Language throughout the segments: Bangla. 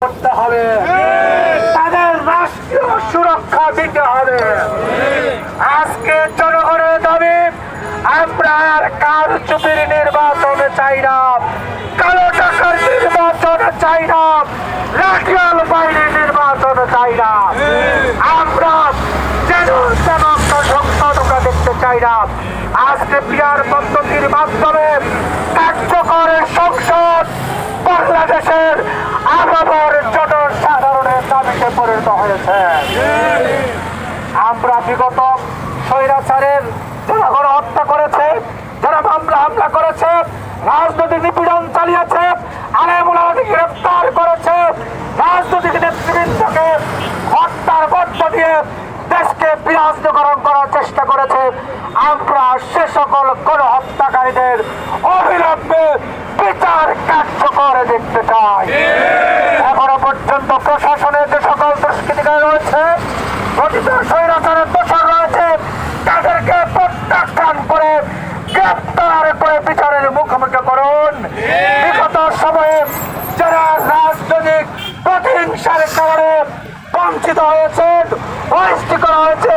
করতে হবে, তাদের রাষ্ট্রীয় সুরক্ষা দিতে হবে। আজকে জনগণের দাবি, আমরা আর কারচুপির নির্বাচন চাই না, কালো টাকার নির্বাচন চাই না, রাখিয়াল বাইরের নির্বাচন চাই না। আমরা যেন সংসদটা দেখতে চাই না। আজকে পিয়ার পদ্ধতির মাধ্যমে কার্যকর সংসদ বাংলাদেশের আবার জনসাধারণের দাবিতে পরিণত হয়েছে। আমরা বিগত স্বৈরাচারের যারা গণহত্যা করেছে, যারা হামলা করেছে, রাজনৈতিক নিপীড়ন চালিয়েছে, আলেমুলামাকে গ্রেফতার করেছে, রাজনৈতিক নেতৃবৃন্দকে হত্যার মধ্য দিয়ে দেশকে বিরাজনীকরণ করার চেষ্টা করেছে। আমরা সে সকল গণহত্যাকারীদের অবিলম্বে বিচার কার্যকর দেখতে চাই। এখনো পর্যন্ত প্রশাসনের যে সকল দুষ্কৃতিকারী রয়েছে, স্বৈরাচারের দোষর রয়েছে, তাদেরকে প্রত্যাখ্যান করে গ্রেপ্তার করে বিচারের মুখোমুখি করুন। বিগত সময়ে যারা রাজনৈতিক প্রতিহিংসার কারণে বঞ্চিত হয়েছে, বহিষ্কৃত করা হয়েছে,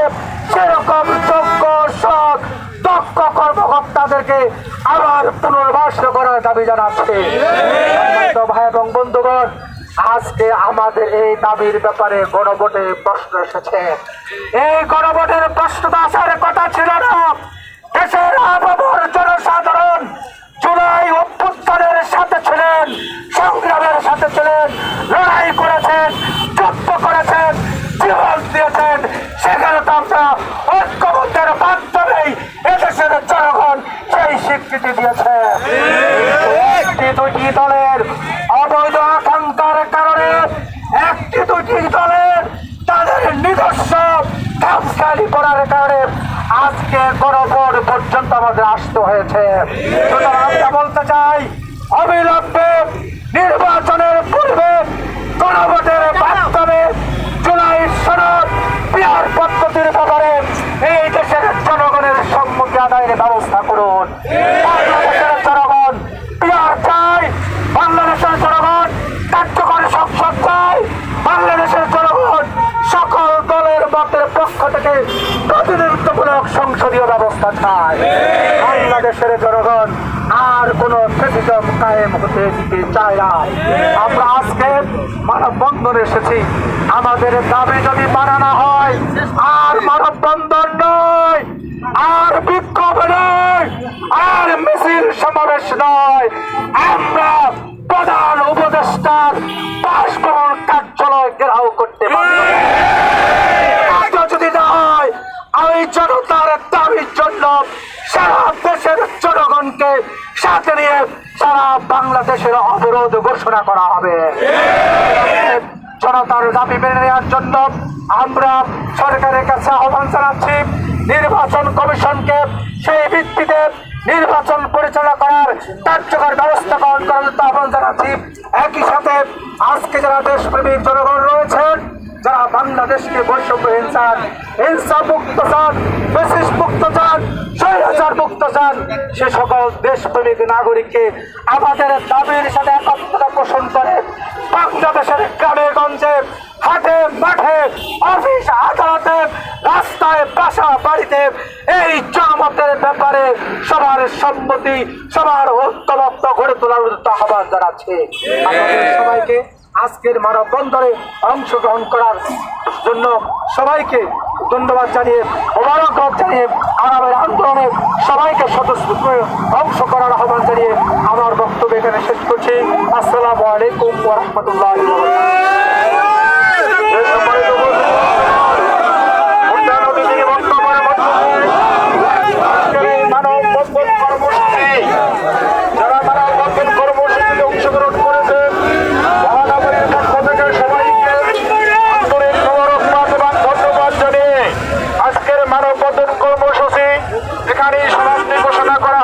সেরকম যোগ্য সৎ দক্ষ কর্মকর্তাদেরকে আবার পুনর্বাসন করার দাবি জানাচ্ছে। ভাই এবং বন্ধুগণ, আজকে আমাদের এই দাবির ব্যাপারে গণভোটে প্রশ্ন এসেছে। এই গণভোটের প্রশ্নটা আসার কথা ছিল না। দেশের আপামর জনসাধারণ জুলাই অভ্যুত্থানের সাথে ছিলেন, সংগ্রামের সাথে ছিলেন, লড়াই করেছেন, যুদ্ধ করেছেন, জীবন দিয়েছেন। সেখানে তো আমরা ঐক্যবদ্ধের মাধ্যমেই এদেশের জনগণ সেই স্বীকৃতি দিয়েছে। একটি দুটি দলের অবৈধ আকাঙ্ক্ষার কারণে একটি দুটি দলের তাদের নিজস্ব ধামখালি করার কারণে আজকে গণভোট পর্যন্ত আমাদের আসতে হয়েছে। সুতরাং আমরা বলতে চাই, অবিলম্বে নির্বাচনের পূর্বে গণভোটের মাধ্যমে জুলাই সনদ পিয়ার পদ্ধতির ব্যাপারে এই দেশের জনগণের সম্মুখে আদায়ের ব্যবস্থা করুন। বাংলাদেশের জনগণ পিয়ার চাই, বাংলাদেশের জনগণ কার্যকর সংসদ চাই, বাংলাদেশের জনগণ সকল দলের মতের পক্ষ থেকে প্রতিনিধিত্বমূলক সংসদীয় ব্যবস্থা চায়। বাংলাদেশের জনগণ আর কোন ফেসিজম কায়েম হতে দিতে চায় না। আমরা আজকে মানববন্ধন এসেছি। আমাদের দাবি যদি মানানো হয়, আর মানববন্ধন নয়, আর বিক্ষোভ নয়, আর মিছিল সমাবেশ নয়, আমরা প্রধান উপদেষ্টার বাসভবন কার্যালয় ঘেরাও করতে পারি। যদি না হয়, আমি জনতার দাবির জন্য সারা দেশের জনগণকে সাথে নিয়ে সারা বাংলাদেশের অবরোধ ঘোষণা করা হবে। জনতার দাবি মেনে নেওয়ার জন্য আমরা সরকারের কাছে আহ্বান জানাচ্ছি, নির্বাচন কমিশনকে সেই ভিত্তিতে নির্বাচন পরিচালনা করার কার্যকর ব্যবস্থা গ্রহণ করার জন্য আহ্বান জানাচ্ছি। একই সাথে আজকে যারা দেশপ্রেমিক জনগণ রয়েছেন, যারা বাংলাদেশকে বৈষম্যহীন চান, হিংসা মুক্ত চান, ফ্যাসিস্ট মুক্ত চান, স্বৈরাচার মুক্ত চান, সে সকল দেশপ্রেমিক নাগরিককে আমাদের দাবির সাথে একত্রতা পোষণ করে বাংলাদেশের গ্রামে গঞ্জে, হাটে মাঠে, অফিস আদালতে, রাস্তায়, বাসা বাড়িতে এই জনমতের ব্যাপারে সবার সম্মতি, সবার ঐক্যমত্য গড়ে তোলার আহ্বান জানাচ্ছে। আমাদের সবাইকে আজকের মানববন্ধনে অংশগ্রহণ করার জন্য সবাইকে ধন্যবাদ জানিয়ে, মোবারকবাদ জানিয়ে, আগামী আন্দোলনে সবাইকে স্বতঃস্ফূর্ত অংশ করার আহ্বান জানিয়ে আমার বক্তব্য এখানে শেষ করছি। আসসালামু আলাইকুম ওয়া রাহমাতুল্লাহি ওয়া কর্মসূচি এখানেই সমাপ্তি ঘোষণা করা